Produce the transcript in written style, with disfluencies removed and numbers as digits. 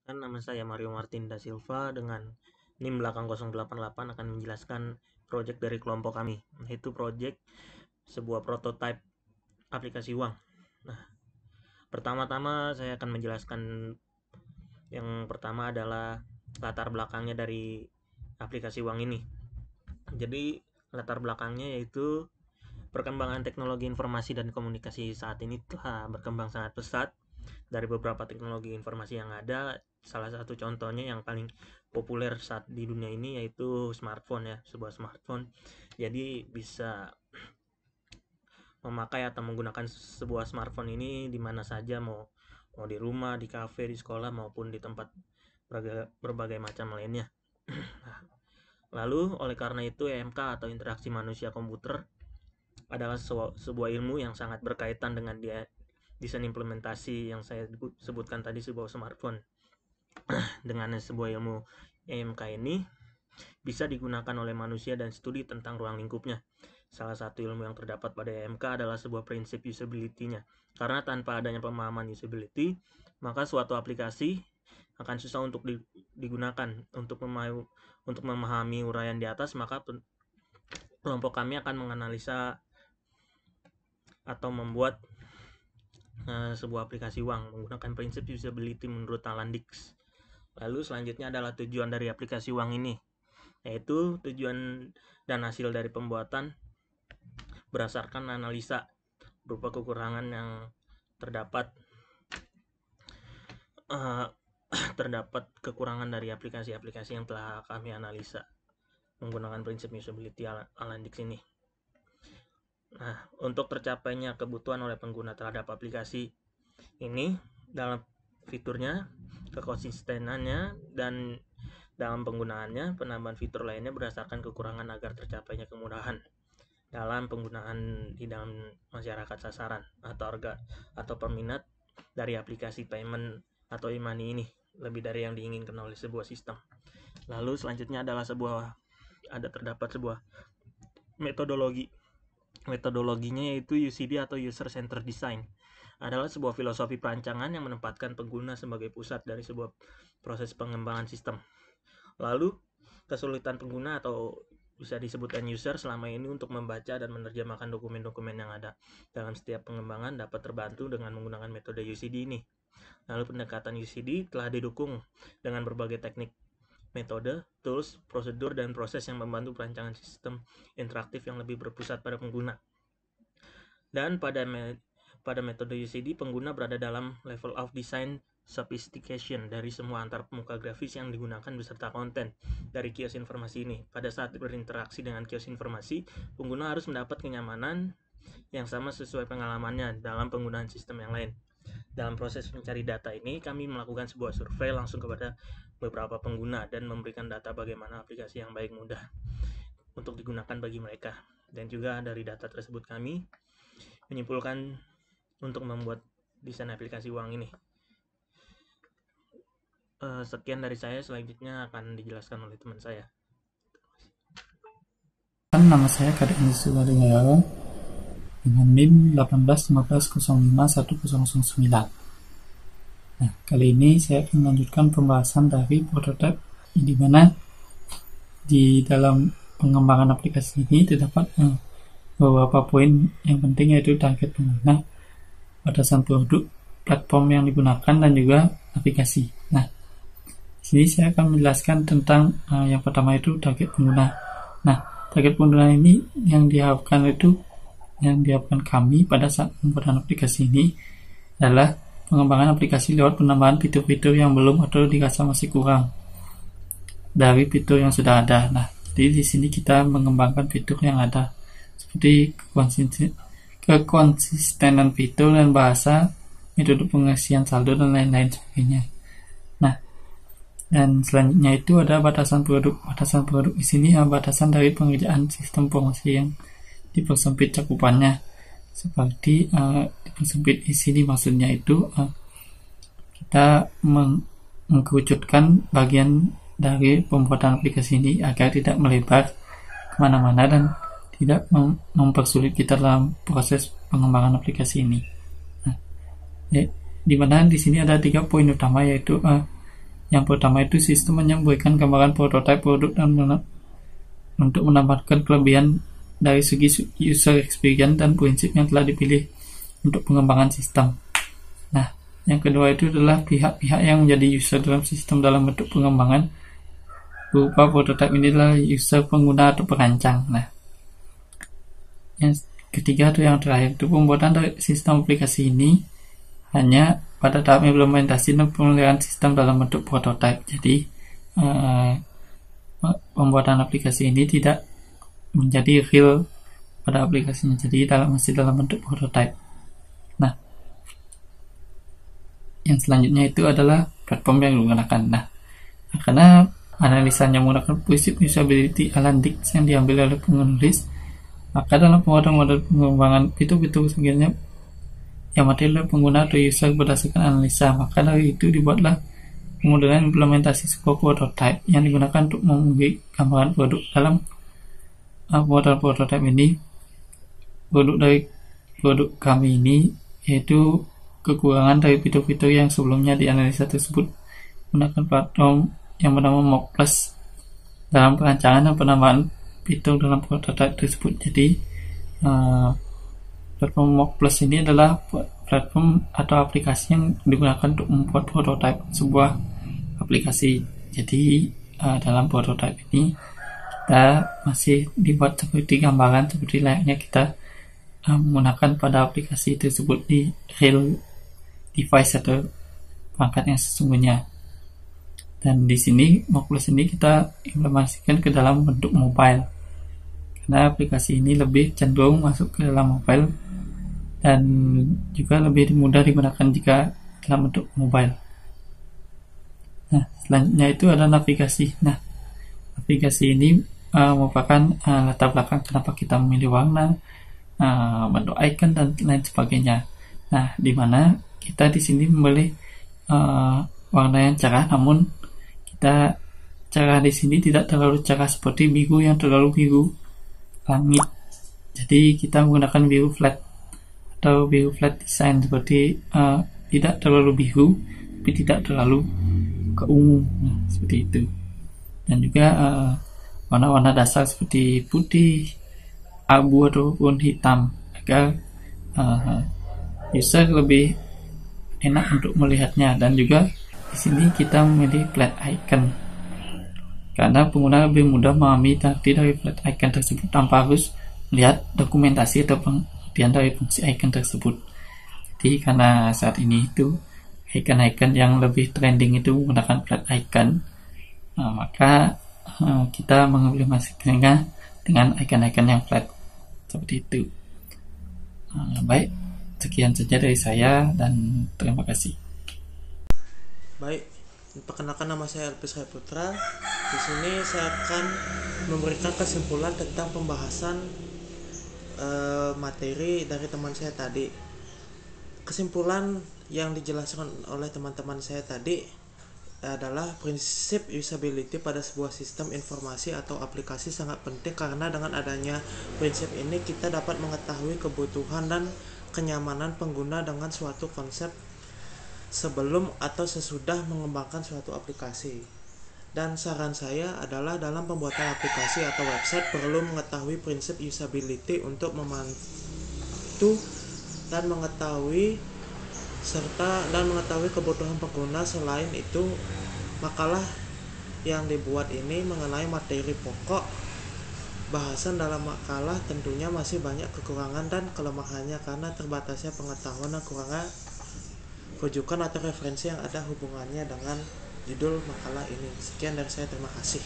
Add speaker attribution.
Speaker 1: Nama saya Mario Martin da Silva dengan NIM belakang 088 akan menjelaskan proyek dari kelompok kami, yaitu proyek sebuah prototipe aplikasi uang. Nah, pertama-tama saya akan menjelaskan yang pertama adalah latar belakangnya dari aplikasi uang ini. Jadi latar belakangnya yaitu perkembangan teknologi informasi dan komunikasi saat ini telah berkembang sangat pesat. Dari beberapa teknologi informasi yang ada, salah satu contohnya yang paling populer saat di dunia ini yaitu smartphone ya, sebuah smartphone. Jadi bisa memakai atau menggunakan sebuah smartphone ini di mana saja, mau di rumah, di kafe, di sekolah maupun di tempat berbagai macam lainnya. Lalu oleh karena itu EMK atau interaksi manusia komputer adalah sebuah ilmu yang sangat berkaitan dengan desain implementasi yang saya sebutkan tadi, sebuah smartphone. Dengan sebuah ilmu EMK ini bisa digunakan oleh manusia dan studi tentang ruang lingkupnya. Salah satu ilmu yang terdapat pada EMK adalah sebuah prinsip usability-nya. Karena tanpa adanya pemahaman usability, maka suatu aplikasi akan susah untuk digunakan. Untuk memahami uraian di atas, maka kelompok kami akan menganalisa atau membuat sebuah aplikasi uang menggunakan prinsip usability menurut Alan Dix. Lalu selanjutnya adalah tujuan dari aplikasi uang ini, yaitu tujuan dan hasil dari pembuatan berdasarkan analisa berupa kekurangan yang terdapat terdapat kekurangan dari aplikasi-aplikasi yang telah kami analisa menggunakan prinsip usability Alan Dix ini. Nah, untuk tercapainya kebutuhan oleh pengguna terhadap aplikasi ini dalam fiturnya, kekonsistenannya, dan dalam penggunaannya, penambahan fitur lainnya berdasarkan kekurangan agar tercapainya kemudahan dalam penggunaan di dalam masyarakat sasaran atau peminat dari aplikasi payment atau e-money ini, lebih dari yang diinginkan oleh sebuah sistem. Lalu selanjutnya adalah terdapat sebuah metodologi. Metodologinya yaitu UCD atau User Centered Design. Adalah sebuah filosofi perancangan yang menempatkan pengguna sebagai pusat dari sebuah proses pengembangan sistem. Lalu, kesulitan pengguna atau bisa disebut end user selama ini untuk membaca dan menerjemahkan dokumen-dokumen yang ada dalam setiap pengembangan dapat terbantu dengan menggunakan metode UCD ini. Lalu pendekatan UCD telah didukung dengan berbagai teknik, metode, tools, prosedur, dan proses yang membantu perancangan sistem interaktif yang lebih berpusat pada pengguna. Dan pada metode UCD, pengguna berada dalam level of design sophistication dari semua antar pemuka grafis yang digunakan beserta konten dari kios informasi ini. Pada saat berinteraksi dengan kios informasi, pengguna harus mendapat kenyamanan yang sama sesuai pengalamannya dalam penggunaan sistem yang lain. Dalam proses mencari data ini, kami melakukan sebuah survei langsung kepada beberapa pengguna dan memberikan data bagaimana aplikasi yang baik mudah untuk digunakan bagi mereka. Dan juga dari data tersebut kami menyimpulkan untuk membuat desain aplikasi uang ini. Sekian dari saya, selanjutnya akan dijelaskan oleh teman saya.
Speaker 2: Nama saya Kadek Nisuwa dengan NIM 1815051009. Nah, kali ini saya akan melanjutkan pembahasan dari prototipe, di mana di dalam pengembangan aplikasi ini terdapat beberapa poin yang penting, yaitu target pengguna, batasan produk, platform yang digunakan, dan juga aplikasi. Nah, di sini saya akan menjelaskan tentang yang pertama, itu target pengguna. Nah, target pengguna ini yang diharapkan kami pada saat pembuatan aplikasi ini adalah pengembangan aplikasi lewat penambahan fitur-fitur yang belum atau dirasa masih kurang dari fitur yang sudah ada. Nah, jadi di sini kita mengembangkan fitur yang ada seperti kekonsistenan fitur dan bahasa, metode pengisian saldo, dan lain-lain sebagainya. Nah, dan selanjutnya itu ada batasan produk. Batasan produk di sini batasan dari pengerjaan sistem promosi yang dipersempit cakupannya. Seperti dipersempit di sini maksudnya itu kita mengkerucutkan bagian dari pembuatan aplikasi ini agar tidak melebar kemana-mana dan tidak mempersulit kita dalam proses pengembangan aplikasi ini. Nah, di mana di sini ada 3 poin utama, yaitu Yang pertama itu sistem menyampaikan gambaran prototipe produk dan untuk menambahkan kelebihan dari segi user experience dan prinsip yang telah dipilih untuk pengembangan sistem. Nah, yang kedua itu adalah pihak-pihak yang menjadi user dalam sistem dalam bentuk pengembangan berupa prototipe ini adalah user, pengguna, atau perancang. Nah, yang ketiga atau yang terakhir itu pembuatan dari sistem aplikasi ini hanya pada tahap implementasi dan pemeliharaan sistem dalam bentuk prototipe. Jadi pembuatan aplikasi ini tidak menjadi real pada aplikasinya, jadi masih dalam bentuk prototipe. Nah, yang selanjutnya itu adalah platform yang digunakan. Nah, karena analisanya menggunakan prinsip usability Alan Dix yang diambil oleh penulis, maka dalam pembuatan model pengembangan fitur-fitur sebenarnya yang materi oleh pengguna atau user berdasarkan analisa. Maka dari itu dibuatlah kemudian implementasi sebuah prototipe yang digunakan untuk membuat gambaran produk. Dalam pembuatan prototipe ini, produk kami ini yaitu kekurangan dari fitur-fitur yang sebelumnya dianalisa tersebut menggunakan platform yang bernama Mock Plus dalam perancangan dan penambahan fitur dalam prototipe tersebut. Jadi platform Mock Plus ini adalah platform atau aplikasi yang digunakan untuk membuat prototipe sebuah aplikasi. Jadi dalam prototipe ini kita masih dibuat seperti gambaran seperti layaknya kita menggunakan pada aplikasi tersebut di real device atau perangkat yang sesungguhnya. Dan di sini Mock Plus ini kita implementasikan ke dalam bentuk mobile, karena aplikasi ini lebih cenderung masuk ke dalam mobile dan juga lebih mudah digunakan jika dalam bentuk mobile. Nah, selanjutnya itu ada navigasi. Nah, navigasi ini merupakan latar belakang kenapa kita memilih warna, bentuk icon dan lain sebagainya. Nah, di mana kita di sini memilih warna yang cerah, namun kita cerah di sini tidak terlalu cerah seperti biru yang terlalu biru langit. Jadi kita menggunakan biru flat atau biru flat design, seperti tidak terlalu biru tapi tidak terlalu keungu. Nah, seperti itu. Dan juga warna-warna dasar seperti putih, abu ataupun hitam agar user lebih enak untuk melihatnya. Dan juga di sini kita memilih flat icon karena pengguna lebih mudah memahami arti dari flat icon tersebut tanpa harus melihat dokumentasi atau pengertian dari fungsi icon tersebut. Jadi karena saat ini itu icon-icon yang lebih trending itu menggunakan flat icon, maka kita mengimplementasikannya dengan icon-icon yang flat seperti itu. Baik, sekian saja dari saya dan terima kasih.
Speaker 3: Baik, perkenalkan nama saya Elpis Putra. Di sini saya akan memberikan kesimpulan tentang pembahasan materi dari teman saya tadi. Kesimpulan yang dijelaskan oleh teman-teman saya tadi adalah prinsip usability pada sebuah sistem informasi atau aplikasi sangat penting, karena dengan adanya prinsip ini kita dapat mengetahui kebutuhan dan kenyamanan pengguna dengan suatu konsep sebelum atau sesudah mengembangkan suatu aplikasi. Dan saran saya adalah dalam pembuatan aplikasi atau website perlu mengetahui prinsip usability untuk membantu dan mengetahui kebutuhan pengguna. Selain itu, makalah yang dibuat ini mengenai materi pokok. Bahasan dalam makalah tentunya masih banyak kekurangan dan kelemahannya karena terbatasnya pengetahuan dan kurangnya rujukan atau referensi yang ada hubungannya dengan judul makalah ini. Sekian dari saya, terima kasih.